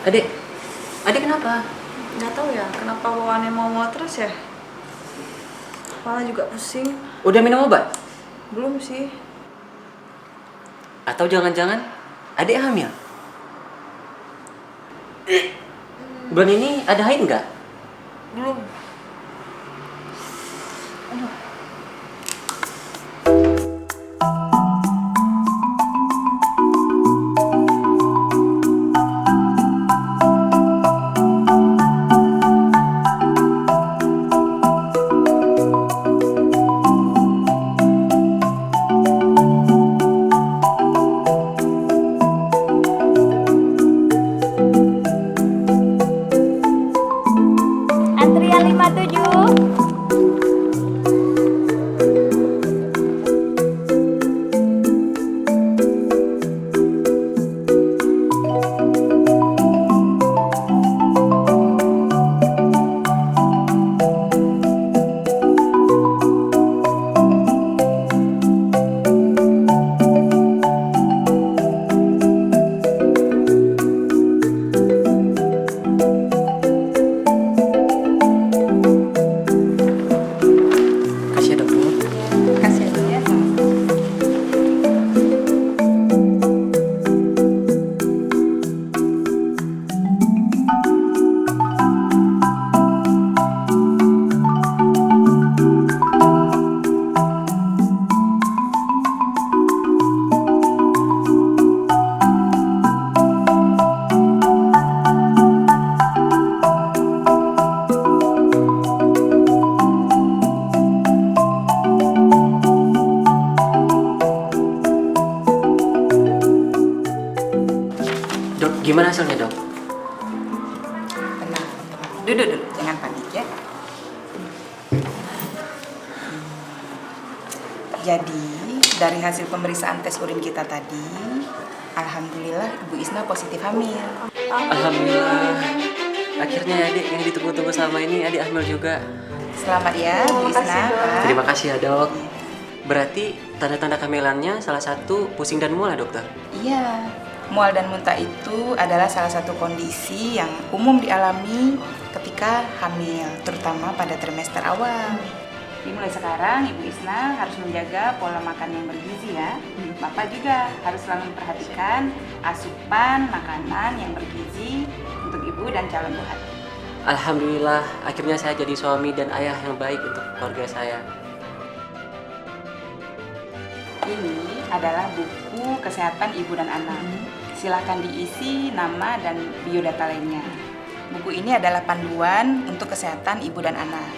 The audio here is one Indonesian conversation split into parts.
Adek, adek kenapa? Nggak tahu ya, kenapa bawaannya mau terus ya? Kepala juga pusing. Udah minum obat? Belum sih. Atau jangan-jangan adek hamil? Bulan ini ada haid nggak? Belum. Antrian 57. Kasih ya dokter. Kasih aja ya. Dok, gimana hasilnya dok? Tenang. Duduk, jangan panik ya. Jadi, dari hasil pemeriksaan tes urin kita tadi, alhamdulillah Ibu Isna positif hamil. Alhamdulillah. Akhirnya adek yang ditunggu-tunggu selama ini adek hamil juga. Selamat ya, Bu Isna. makasih, Dok. Pak. Terima kasih ya dok. Berarti tanda-tanda kehamilannya salah satu pusing dan mual ya dokter? Iya, mual dan muntah itu adalah salah satu kondisi yang umum dialami ketika hamil, terutama pada trimester awal. Dimulai sekarang, Ibu Isna harus menjaga pola makan yang bergizi ya. Bapak juga harus selalu memperhatikan asupan makanan yang bergizi untuk Ibu dan calon buah hati. Alhamdulillah, akhirnya saya jadi suami dan ayah yang baik untuk keluarga saya. Ini adalah buku kesehatan ibu dan anak. Silahkan diisi nama dan biodata lainnya. Buku ini adalah panduan untuk kesehatan ibu dan anak.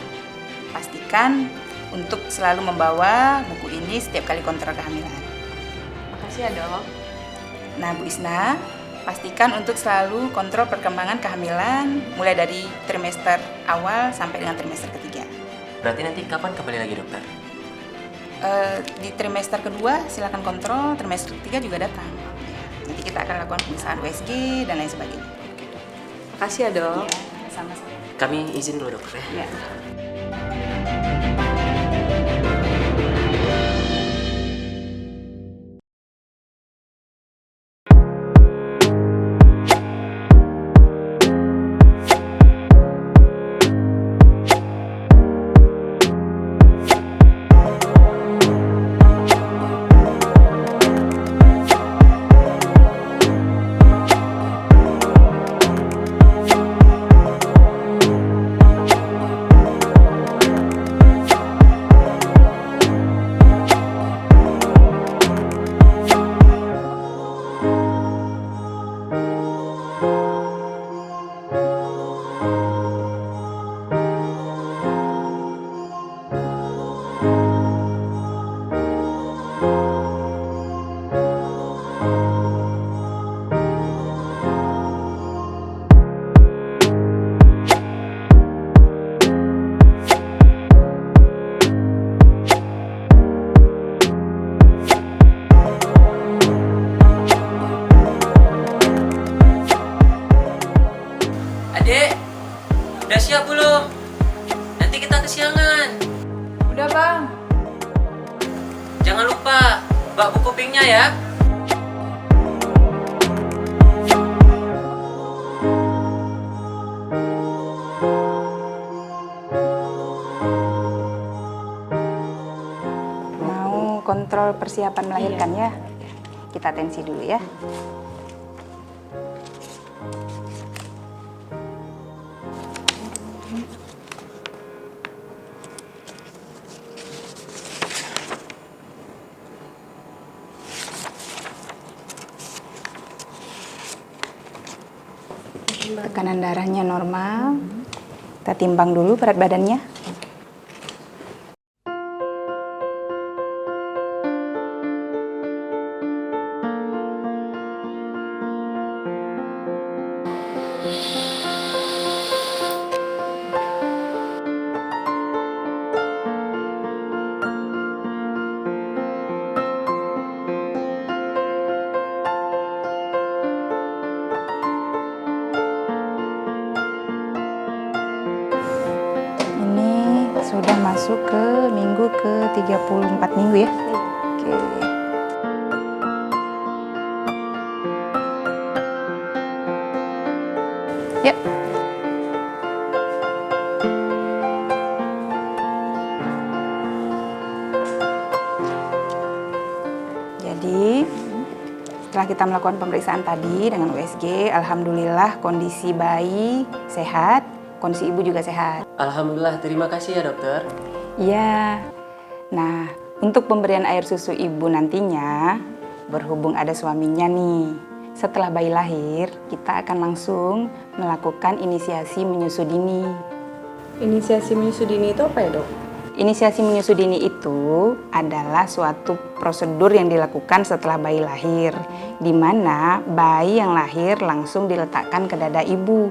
Pastikan untuk selalu membawa buku ini setiap kali kontrol kehamilan. Makasih ya, Dok. Nah, Bu Isna, pastikan untuk selalu kontrol perkembangan kehamilan mulai dari trimester awal sampai dengan trimester ketiga. Berarti nanti kapan kembali lagi dokter? Di trimester kedua silakan kontrol, trimester ketiga juga datang. Nanti kita akan lakukan pemeriksaan USG dan lain sebagainya. Makasih ya, Dok. Ya, sama-sama. Kami izin dulu dokter ya. Ya. Adek, udah siap belum? Nanti kita kesiangan. Udah, Bang. Jangan lupa bawa buku pinknya ya. kontrol persiapan melahirkan ya. Kita tensi dulu ya. Tekanan darahnya normal. Kita timbang dulu berat badannya. Sudah masuk ke minggu ke-34 minggu ya. Oke. Yuk. Jadi, setelah kita melakukan pemeriksaan tadi dengan USG, alhamdulillah kondisi bayi sehat, kondisi ibu juga sehat. Alhamdulillah, terima kasih ya dokter. Iya. Nah, untuk pemberian air susu ibu nantinya, berhubung ada suaminya nih, setelah bayi lahir, kita akan langsung melakukan inisiasi menyusu dini. Inisiasi menyusu dini itu apa ya dok? Inisiasi menyusu dini itu adalah suatu prosedur yang dilakukan setelah bayi lahir, di mana bayi yang lahir langsung diletakkan ke dada ibu.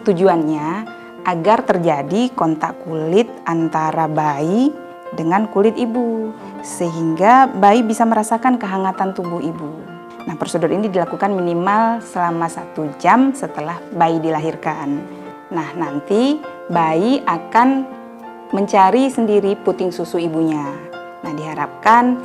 Tujuannya agar terjadi kontak kulit antara bayi dengan kulit ibu, sehingga bayi bisa merasakan kehangatan tubuh ibu. Nah, prosedur ini dilakukan minimal selama 1 jam setelah bayi dilahirkan. Nah, nanti bayi akan mencari sendiri puting susu ibunya. Nah, diharapkan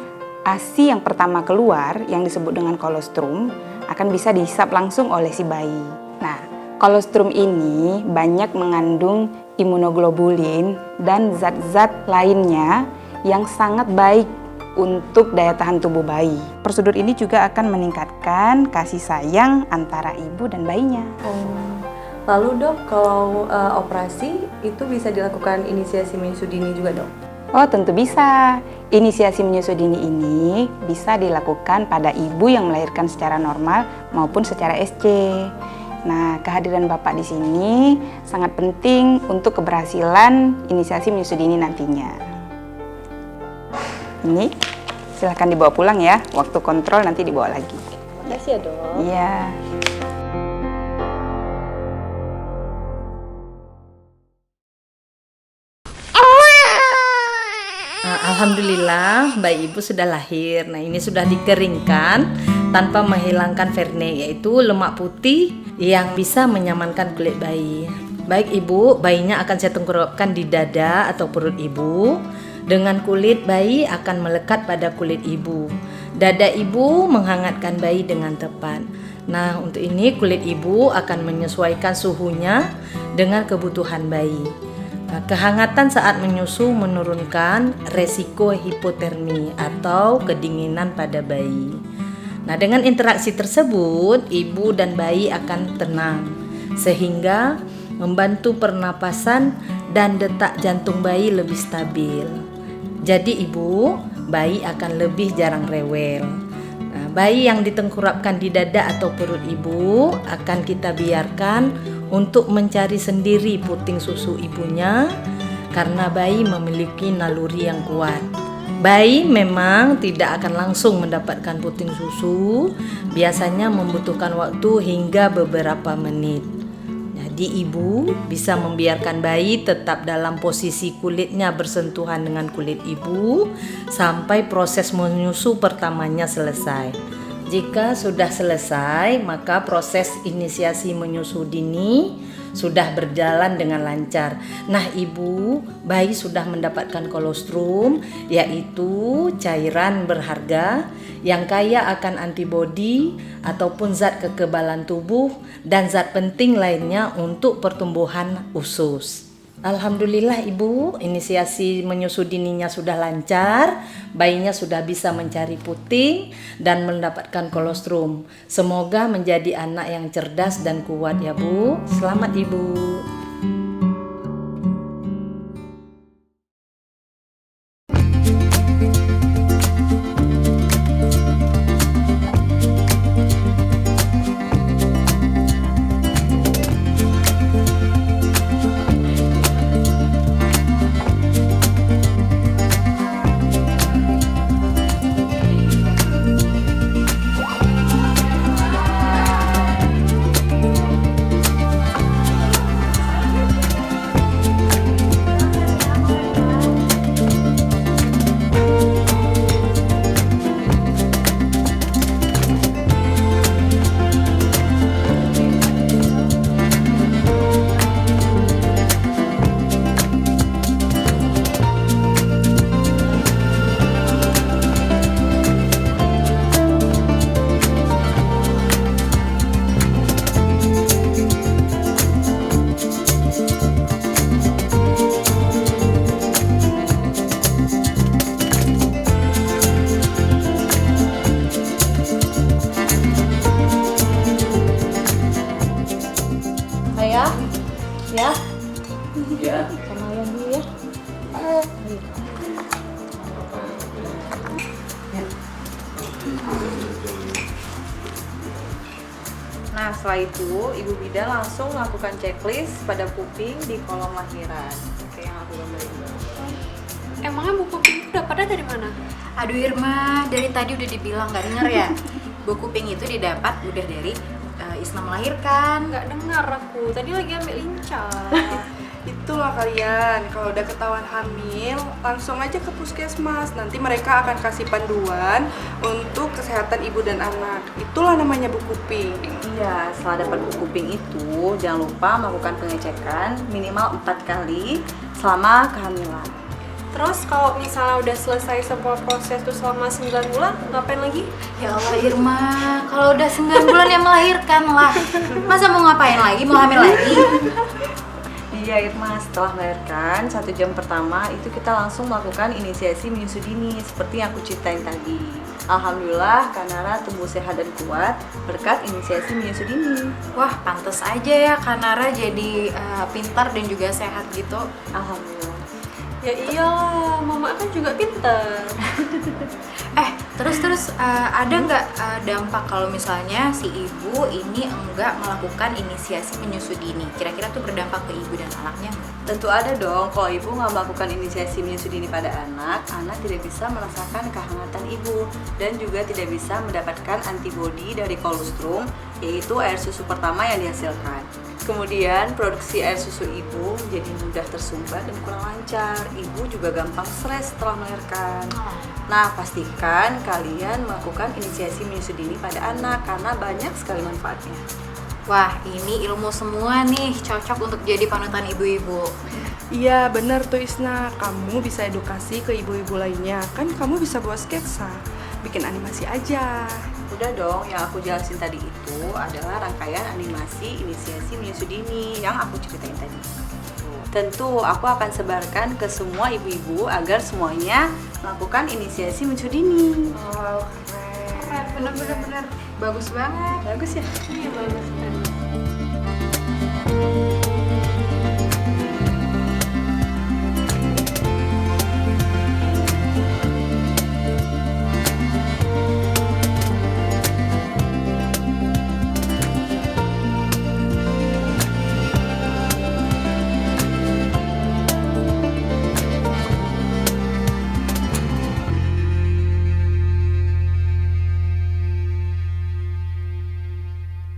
ASI yang pertama keluar, yang disebut dengan kolostrum, akan bisa dihisap langsung oleh si bayi. Nah, kolostrum ini banyak mengandung imunoglobulin dan zat-zat lainnya yang sangat baik untuk daya tahan tubuh bayi. Prosedur ini juga akan meningkatkan kasih sayang antara ibu dan bayinya. Lalu dok, kalau operasi itu bisa dilakukan inisiasi menyusu dini juga dok? Oh, tentu bisa. Inisiasi menyusu dini ini bisa dilakukan pada ibu yang melahirkan secara normal maupun secara SC. Nah, kehadiran Bapak di sini sangat penting untuk keberhasilan inisiasi menyusu dini nantinya. Ini silahkan dibawa pulang ya. Waktu kontrol nanti dibawa lagi. Makasih ya dok. Iya. Alhamdulillah bayi ibu sudah lahir. Nah, ini sudah dikeringkan tanpa menghilangkan verne, yaitu lemak putih yang bisa menyamankan kulit bayi. Baik ibu, bayinya akan saya tengkurapkan di dada atau perut ibu. Dengan kulit bayi akan melekat pada kulit ibu. Dada ibu menghangatkan bayi dengan tepat. Nah, untuk ini kulit ibu akan menyesuaikan suhunya dengan kebutuhan bayi. Nah, kehangatan saat menyusu menurunkan resiko hipotermi atau kedinginan pada bayi. Nah, dengan interaksi tersebut, ibu dan bayi akan tenang sehingga membantu pernapasan dan detak jantung bayi lebih stabil. Jadi ibu, bayi akan lebih jarang rewel. Nah, bayi yang ditengkurapkan di dada atau perut ibu akan kita biarkan untuk mencari sendiri puting susu ibunya karena bayi memiliki naluri yang kuat. Bayi memang tidak akan langsung mendapatkan puting susu, biasanya membutuhkan waktu hingga beberapa menit. Jadi ibu bisa membiarkan bayi tetap dalam posisi kulitnya bersentuhan dengan kulit ibu sampai proses menyusu pertamanya selesai. Jika sudah selesai, maka proses inisiasi menyusu dini sudah berjalan dengan lancar. Nah ibu, bayi sudah mendapatkan kolostrum, yaitu cairan berharga yang kaya akan antibodi ataupun zat kekebalan tubuh dan zat penting lainnya untuk pertumbuhan usus. Alhamdulillah Ibu, inisiasi menyusu dininya sudah lancar, bayinya sudah bisa mencari puting dan mendapatkan kolostrum. Semoga menjadi anak yang cerdas dan kuat ya Bu. Selamat Ibu. Ayah, ya, Ya. sama ayah dulu ya. Nah, setelah itu Ibu Bida langsung melakukan checklist pada Puping di kolom lahiran. Oke, yang aku gambarin. Emangnya buku itu dapatnya dari mana? Aduh Irma, dari tadi udah dibilang nggak denger ya? Buku pink itu didapat udah dari Isna melahirkan. Nggak dengar aku, tadi lagi ambil lincah. Itulah kalian, kalau udah ketahuan hamil, langsung aja ke puskesmas. Nanti mereka akan kasih panduan untuk kesehatan ibu dan anak. Itulah namanya buku pink. Iya, setelah dapat buku pink itu, jangan lupa melakukan pengecekan minimal 4 kali selama kehamilan. Terus kalau misalnya udah selesai semua proses tuh selama 9 bulan, ngapain lagi? Ya Allah Irma, kalau udah 9 bulan ya melahirkan lah. Masa mau ngapain lagi? Mau hamil lagi? Iya Irma, setelah melahirkan 1 jam pertama itu kita langsung melakukan inisiasi menyusu dini seperti yang aku ceritain tadi. Alhamdulillah Kanara tumbuh sehat dan kuat berkat inisiasi menyusu dini. Wah, pantes aja ya Kanara jadi pintar dan juga sehat gitu. Alhamdulillah. Ya iyalah, mama kan juga pinter. Terus ada nggak dampak kalau misalnya si ibu ini enggak melakukan inisiasi menyusu dini? Kira-kira tuh berdampak ke ibu dan anaknya nggak? Tentu ada dong, kalau ibu nggak melakukan inisiasi menyusu dini pada anak tidak bisa merasakan kehangatan ibu dan juga tidak bisa mendapatkan antibodi dari kolostrum, yaitu air susu pertama yang dihasilkan. Kemudian produksi air susu ibu jadi mudah tersumbat dan kurang lancar. Ibu juga gampang stres setelah melahirkan. Nah, pastikan kalian melakukan inisiasi menyusu dini pada anak karena banyak sekali manfaatnya. Wah, ini ilmu semua nih, cocok untuk jadi panutan ibu-ibu. Iya, bener tuh Isna. Kamu bisa edukasi ke ibu-ibu lainnya. Kan kamu bisa buat sketsa, bikin animasi aja. Udah dong, yang aku jelasin tadi itu adalah rangkaian animasi inisiasi menyusu dini yang aku ceritain tadi. Tentu aku akan sebarkan ke semua ibu-ibu agar semuanya melakukan inisiasi menyusu dini. Wow, keren. Bener-bener bagus banget. Bagus ya? Iya, bagus.